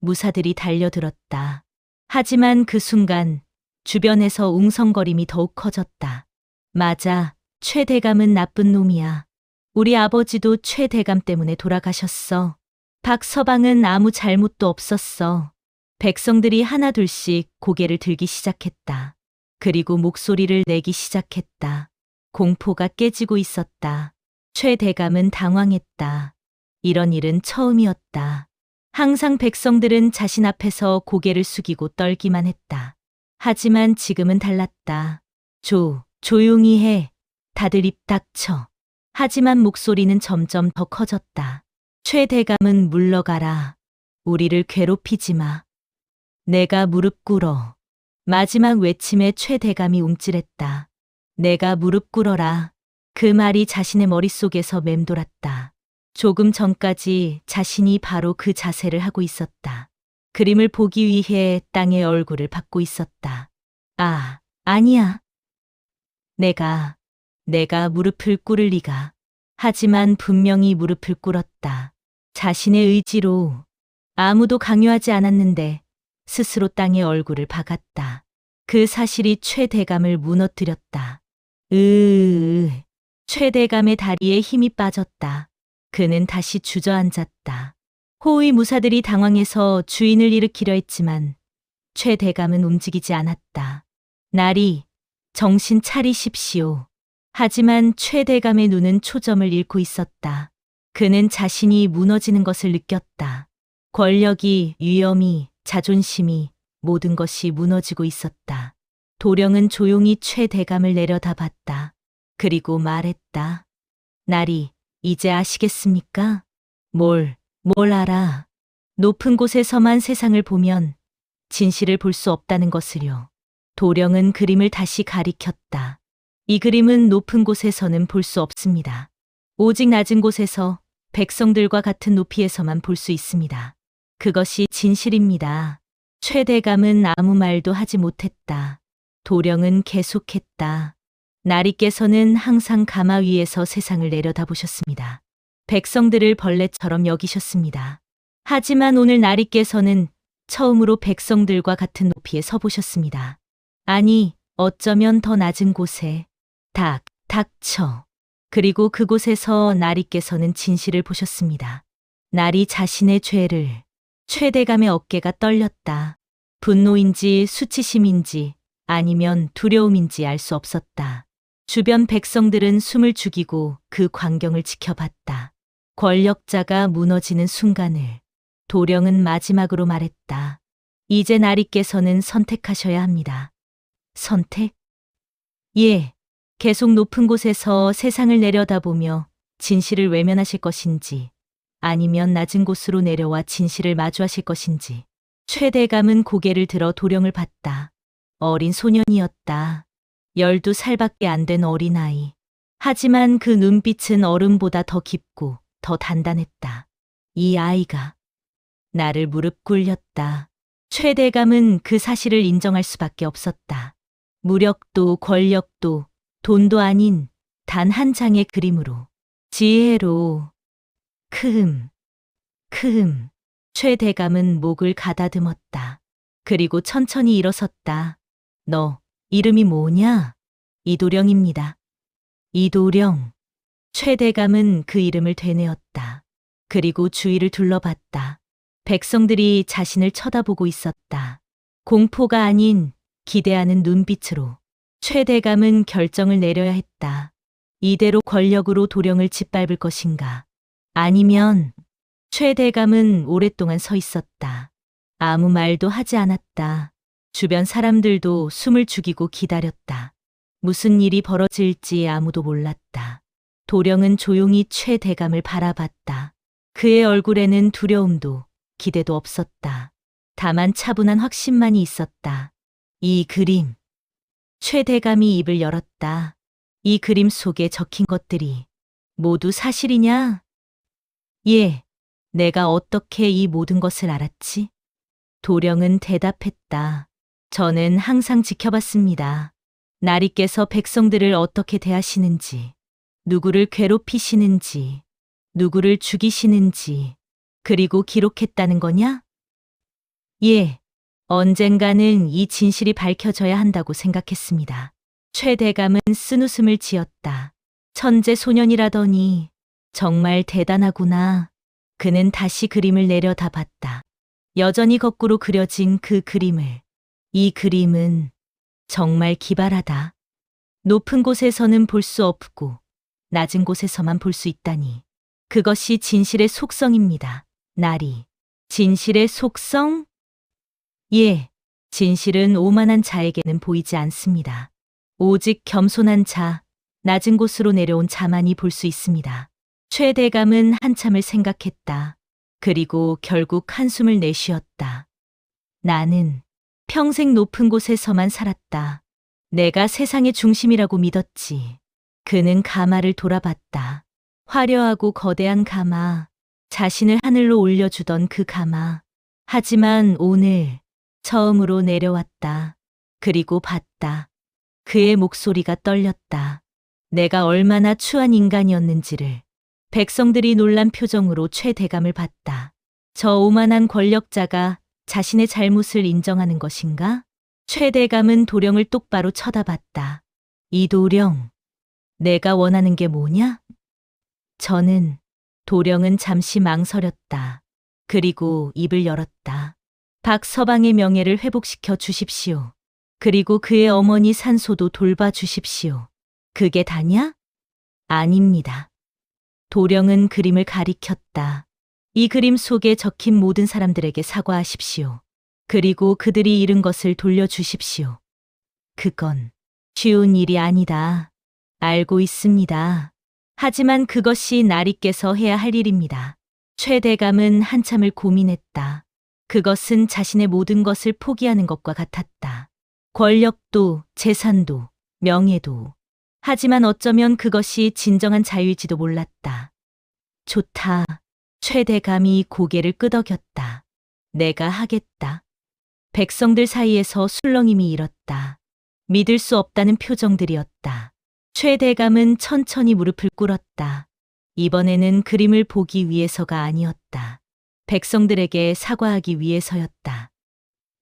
무사들이 달려들었다. 하지만 그 순간 주변에서 웅성거림이 더욱 커졌다. 맞아, 최 대감은 나쁜 놈이야. 우리 아버지도 최 대감 때문에 돌아가셨어. 박서방은 아무 잘못도 없었어. 백성들이 하나둘씩 고개를 들기 시작했다. 그리고 목소리를 내기 시작했다. 공포가 깨지고 있었다. 최 대감은 당황했다. 이런 일은 처음이었다. 항상 백성들은 자신 앞에서 고개를 숙이고 떨기만 했다. 하지만 지금은 달랐다. 조용히 해. 다들 입 닥쳐. 하지만 목소리는 점점 더 커졌다. 최 대감은 물러가라. 우리를 괴롭히지 마. 내가 무릎 꿇어. 마지막 외침에 최 대감이 움찔했다. 내가 무릎 꿇어라. 그 말이 자신의 머릿속에서 맴돌았다. 조금 전까지 자신이 바로 그 자세를 하고 있었다. 그림을 보기 위해 땅의 얼굴을 받고 있었다. 아니야. 내가 무릎을 꿇을 리가. 하지만 분명히 무릎을 꿇었다. 자신의 의지로. 아무도 강요하지 않았는데 스스로 땅에 얼굴을 박았다. 그 사실이 최 대감을 무너뜨렸다. 최 대감의 다리에 힘이 빠졌다. 그는 다시 주저앉았다. 호위 무사들이 당황해서 주인을 일으키려 했지만 최 대감은 움직이지 않았다. 나리, 정신 차리십시오. 하지만 최 대감의 눈은 초점을 잃고 있었다. 그는 자신이 무너지는 것을 느꼈다. 권력이, 위엄이, 자존심이, 모든 것이 무너지고 있었다. 도령은 조용히 최 대감을 내려다봤다. 그리고 말했다. 나리, 이제 아시겠습니까? 뭘 알아. 높은 곳에서만 세상을 보면 진실을 볼 수 없다는 것을요. 도령은 그림을 다시 가리켰다. 이 그림은 높은 곳에서는 볼 수 없습니다. 오직 낮은 곳에서 백성들과 같은 높이에서만 볼 수 있습니다. 그것이 진실입니다. 최대감은 아무 말도 하지 못했다. 도령은 계속했다. 나리께서는 항상 가마 위에서 세상을 내려다보셨습니다. 백성들을 벌레처럼 여기셨습니다. 하지만 오늘 나리께서는 처음으로 백성들과 같은 높이에 서보셨습니다. 아니, 어쩌면 더 낮은 곳에 닥쳐. 그리고 그곳에서 나리께서는 진실을 보셨습니다. 나리 자신의 죄를. 최대감의 어깨가 떨렸다. 분노인지 수치심인지 아니면 두려움인지 알 수 없었다. 주변 백성들은 숨을 죽이고 그 광경을 지켜봤다. 권력자가 무너지는 순간을 도령은 마지막으로 말했다. 이제 나리께서는 선택하셔야 합니다. 선택? 예. 계속 높은 곳에서 세상을 내려다보며 진실을 외면하실 것인지 아니면 낮은 곳으로 내려와 진실을 마주하실 것인지. 최대감은 고개를 들어 도령을 봤다. 어린 소년이었다. 12살밖에 안 된 어린아이. 하지만 그 눈빛은 어른보다 더 깊고 더 단단했다. 이 아이가 나를 무릎 꿇렸다. 최대감은 그 사실을 인정할 수밖에 없었다. 무력도 권력도 돈도 아닌 단 한 장의 그림으로, 지혜로, 크흠. 최대감은 목을 가다듬었다. 그리고 천천히 일어섰다. 너 이름이 뭐냐? 이도령입니다. 이도령. 최대감은 그 이름을 되뇌었다. 그리고 주위를 둘러봤다. 백성들이 자신을 쳐다보고 있었다. 공포가 아닌 기대하는 눈빛으로. 최대감은 결정을 내려야 했다. 이대로 권력으로 도령을 짓밟을 것인가? 아니면 최대감은 오랫동안 서 있었다. 아무 말도 하지 않았다. 주변 사람들도 숨을 죽이고 기다렸다. 무슨 일이 벌어질지 아무도 몰랐다. 도령은 조용히 최대감을 바라봤다. 그의 얼굴에는 두려움도 기대도 없었다. 다만 차분한 확신만이 있었다. 이 그림. 최대감이 입을 열었다. 이 그림 속에 적힌 것들이 모두 사실이냐? 예. 내가 어떻게 이 모든 것을 알았지? 도령은 대답했다. 저는 항상 지켜봤습니다. 나리께서 백성들을 어떻게 대하시는지, 누구를 괴롭히시는지, 누구를 죽이시는지, 그리고 기록했다는 거냐? 예. 언젠가는 이 진실이 밝혀져야 한다고 생각했습니다. 최대감은 쓴웃음을 지었다. 천재 소년이라더니 정말 대단하구나. 그는 다시 그림을 내려다봤다. 여전히 거꾸로 그려진 그 그림을. 이 그림은 정말 기발하다. 높은 곳에서는 볼 수 없고 낮은 곳에서만 볼 수 있다니. 그것이 진실의 속성입니다. 나리. 진실의 속성? 예. 진실은 오만한 자에게는 보이지 않습니다. 오직 겸손한 자, 낮은 곳으로 내려온 자만이 볼 수 있습니다. 최대감은 한참을 생각했다. 그리고 결국 한숨을 내쉬었다. 나는 평생 높은 곳에서만 살았다. 내가 세상의 중심이라고 믿었지. 그는 가마를 돌아봤다. 화려하고 거대한 가마, 자신을 하늘로 올려주던 그 가마. 하지만 오늘 처음으로 내려왔다. 그리고 봤다. 그의 목소리가 떨렸다. 내가 얼마나 추한 인간이었는지를. 백성들이 놀란 표정으로 최대감을 봤다. 저 오만한 권력자가 자신의 잘못을 인정하는 것인가? 최대감은 도령을 똑바로 쳐다봤다. 이도령, 내가 원하는 게 뭐냐? 도령은 잠시 망설였다. 그리고 입을 열었다. 박서방의 명예를 회복시켜 주십시오. 그리고 그의 어머니 산소도 돌봐주십시오. 그게 다냐? 아닙니다. 도령은 그림을 가리켰다. 이 그림 속에 적힌 모든 사람들에게 사과하십시오. 그리고 그들이 잃은 것을 돌려주십시오. 그건 쉬운 일이 아니다. 알고 있습니다. 하지만 그것이 나리께서 해야 할 일입니다. 최 대감은 한참을 고민했다. 그것은 자신의 모든 것을 포기하는 것과 같았다. 권력도, 재산도, 명예도. 하지만 어쩌면 그것이 진정한 자유일지도 몰랐다. 좋다. 최 대감이 고개를 끄덕였다. 내가 하겠다. 백성들 사이에서 술렁임이 일었다. 믿을 수 없다는 표정들이었다. 최 대감은 천천히 무릎을 꿇었다. 이번에는 그림을 보기 위해서가 아니었다. 백성들에게 사과하기 위해서였다.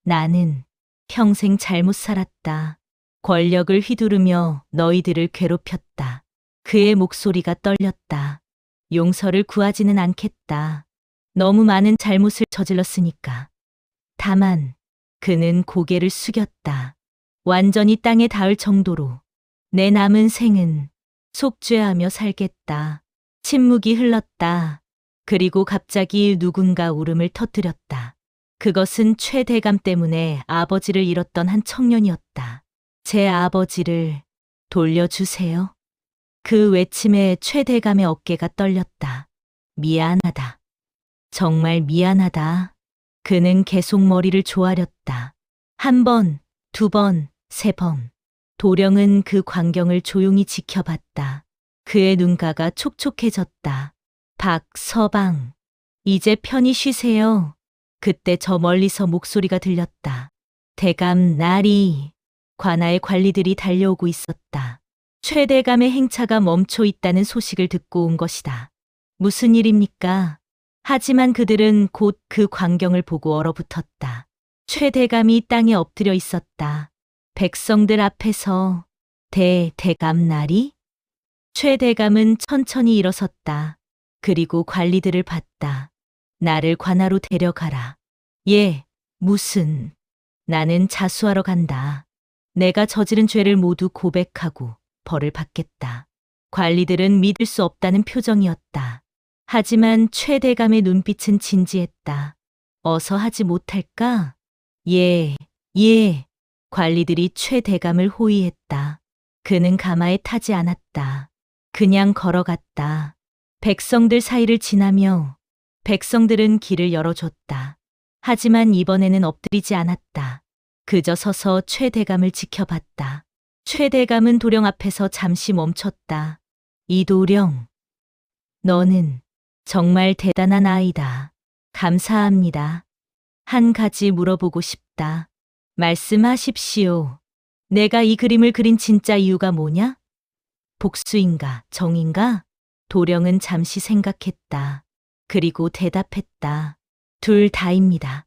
나는 평생 잘못 살았다. 권력을 휘두르며 너희들을 괴롭혔다. 그의 목소리가 떨렸다. 용서를 구하지는 않겠다. 너무 많은 잘못을 저질렀으니까. 다만 그는 고개를 숙였다. 완전히 땅에 닿을 정도로 내 남은 생은 속죄하며 살겠다. 침묵이 흘렀다. 그리고 갑자기 누군가 울음을 터뜨렸다. 그것은 최 대감 때문에 아버지를 잃었던 한 청년이었다. 제 아버지를 돌려주세요. 그 외침에 최 대감의 어깨가 떨렸다. 미안하다. 정말 미안하다. 그는 계속 머리를 조아렸다. 한 번, 두 번, 세 번. 도령은 그 광경을 조용히 지켜봤다. 그의 눈가가 촉촉해졌다. 서방. 이제 편히 쉬세요. 그때 저 멀리서 목소리가 들렸다. 대감 나리. 관아의 관리들이 달려오고 있었다. 최 대감의 행차가 멈춰 있다는 소식을 듣고 온 것이다. 무슨 일입니까? 하지만 그들은 곧 그 광경을 보고 얼어붙었다. 최 대감이 땅에 엎드려 있었다. 백성들 앞에서 대감 나리? 최 대감은 천천히 일어섰다. 그리고 관리들을 봤다. 나를 관아로 데려가라. 예, 무슨. 나는 자수하러 간다. 내가 저지른 죄를 모두 고백하고 벌을 받겠다. 관리들은 믿을 수 없다는 표정이었다. 하지만 최 대감의 눈빛은 진지했다. 어서 하지 못할까? 예. 관리들이 최 대감을 호위했다. 그는 가마에 타지 않았다. 그냥 걸어갔다. 백성들 사이를 지나며 백성들은 길을 열어줬다. 하지만 이번에는 엎드리지 않았다. 그저 서서 최 대감을 지켜봤다. 최 대감은 도령 앞에서 잠시 멈췄다. 이도령, 너는 정말 대단한 아이다. 감사합니다. 한 가지 물어보고 싶다. 말씀하십시오. 내가 이 그림을 그린 진짜 이유가 뭐냐? 복수인가, 정인가? 도령은 잠시 생각했다. 그리고 대답했다. 둘 다입니다.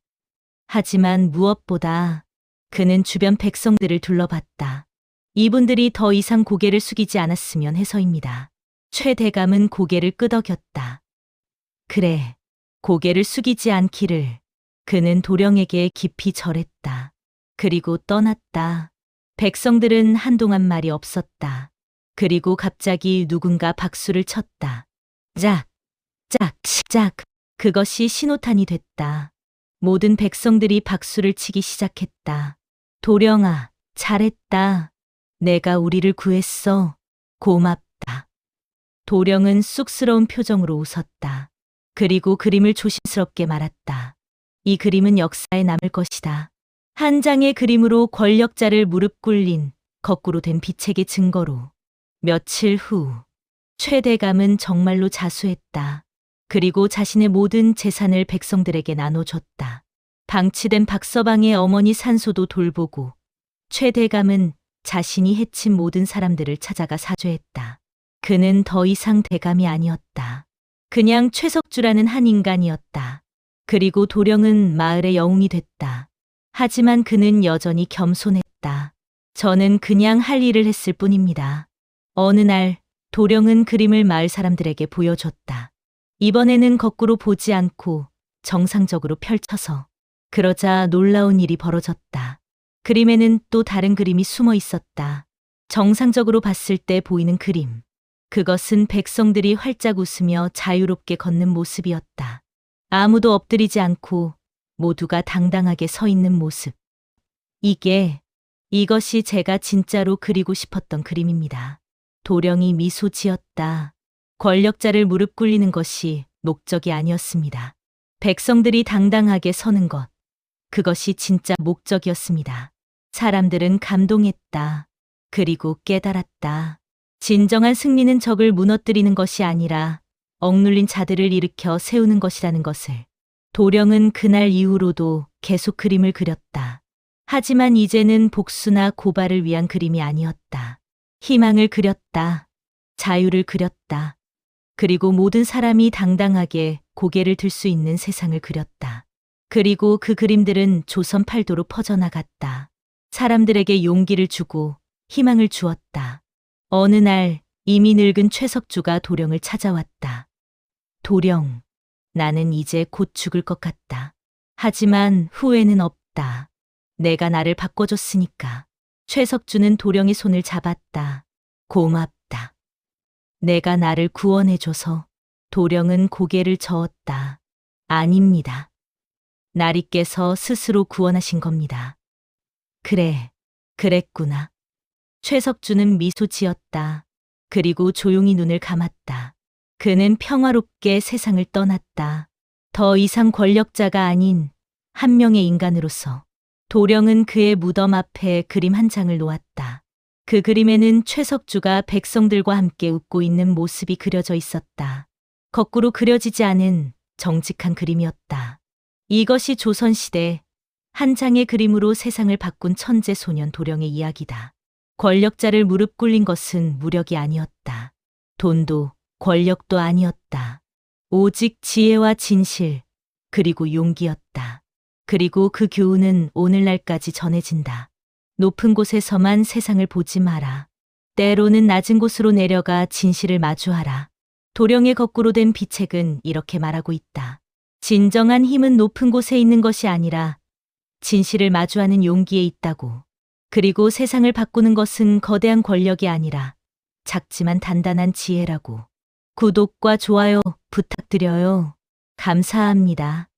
하지만 무엇보다 그는 주변 백성들을 둘러봤다. 이분들이 더 이상 고개를 숙이지 않았으면 해서입니다. 최 대감은 고개를 끄덕였다. 그래, 고개를 숙이지 않기를. 그는 도령에게 깊이 절했다. 그리고 떠났다. 백성들은 한동안 말이 없었다. 그리고 갑자기 누군가 박수를 쳤다. 짝, 짝, 짝. 그것이 신호탄이 됐다. 모든 백성들이 박수를 치기 시작했다. 도령아, 잘했다. 내가 우리를 구했어. 고맙다. 도령은 쑥스러운 표정으로 웃었다. 그리고 그림을 조심스럽게 말았다. 이 그림은 역사에 남을 것이다. 한 장의 그림으로 권력자를 무릎 꿇린 거꾸로 된 비책의 증거로. 며칠 후, 최 대감은 정말로 자수했다. 그리고 자신의 모든 재산을 백성들에게 나눠줬다. 방치된 박서방의 어머니 산소도 돌보고 최 대감은 자신이 해친 모든 사람들을 찾아가 사죄했다. 그는 더 이상 대감이 아니었다. 그냥 최석주라는 한 인간이었다. 그리고 도령은 마을의 영웅이 됐다. 하지만 그는 여전히 겸손했다. 저는 그냥 할 일을 했을 뿐입니다. 어느 날 도령은 그림을 마을 사람들에게 보여줬다. 이번에는 거꾸로 보지 않고 정상적으로 펼쳐서. 그러자 놀라운 일이 벌어졌다. 그림에는 또 다른 그림이 숨어 있었다. 정상적으로 봤을 때 보이는 그림. 그것은 백성들이 활짝 웃으며 자유롭게 걷는 모습이었다. 아무도 엎드리지 않고 모두가 당당하게 서 있는 모습. 이것이 제가 진짜로 그리고 싶었던 그림입니다. 도령이 미소 지었다. 권력자를 무릎 꿇리는 것이 목적이 아니었습니다. 백성들이 당당하게 서는 것, 그것이 진짜 목적이었습니다. 사람들은 감동했다. 그리고 깨달았다. 진정한 승리는 적을 무너뜨리는 것이 아니라 억눌린 자들을 일으켜 세우는 것이라는 것을. 도령은 그날 이후로도 계속 그림을 그렸다. 하지만 이제는 복수나 고발을 위한 그림이 아니었다. 희망을 그렸다. 자유를 그렸다. 그리고 모든 사람이 당당하게 고개를 들 수 있는 세상을 그렸다. 그리고 그 그림들은 조선 팔도로 퍼져나갔다. 사람들에게 용기를 주고 희망을 주었다. 어느 날 이미 늙은 최석주가 도령을 찾아왔다. 도령, 나는 이제 곧 죽을 것 같다. 하지만 후회는 없다. 내가 나를 바꿔줬으니까. 최석주는 도령의 손을 잡았다. 고맙다. 내가 나를 구원해줘서. 도령은 고개를 저었다. 아닙니다. 나리께서 스스로 구원하신 겁니다. 그래, 그랬구나. 최석주는 미소 지었다. 그리고 조용히 눈을 감았다. 그는 평화롭게 세상을 떠났다. 더 이상 권력자가 아닌 한 명의 인간으로서. 도령은 그의 무덤 앞에 그림 한 장을 놓았다. 그 그림에는 최석주가 백성들과 함께 웃고 있는 모습이 그려져 있었다. 거꾸로 그려지지 않은 정직한 그림이었다. 이것이 조선시대 한 장의 그림으로 세상을 바꾼 천재 소년 도령의 이야기다. 권력자를 무릎 꿇린 것은 무력이 아니었다. 돈도 권력도 아니었다. 오직 지혜와 진실, 그리고 용기였다. 그리고 그 교훈은 오늘날까지 전해진다. 높은 곳에서만 세상을 보지 마라. 때로는 낮은 곳으로 내려가 진실을 마주하라. 도령의 거꾸로 된 비책은 이렇게 말하고 있다. 진정한 힘은 높은 곳에 있는 것이 아니라 진실을 마주하는 용기에 있다고. 그리고 세상을 바꾸는 것은 거대한 권력이 아니라 작지만 단단한 지혜라고. 구독과 좋아요 부탁드려요. 감사합니다.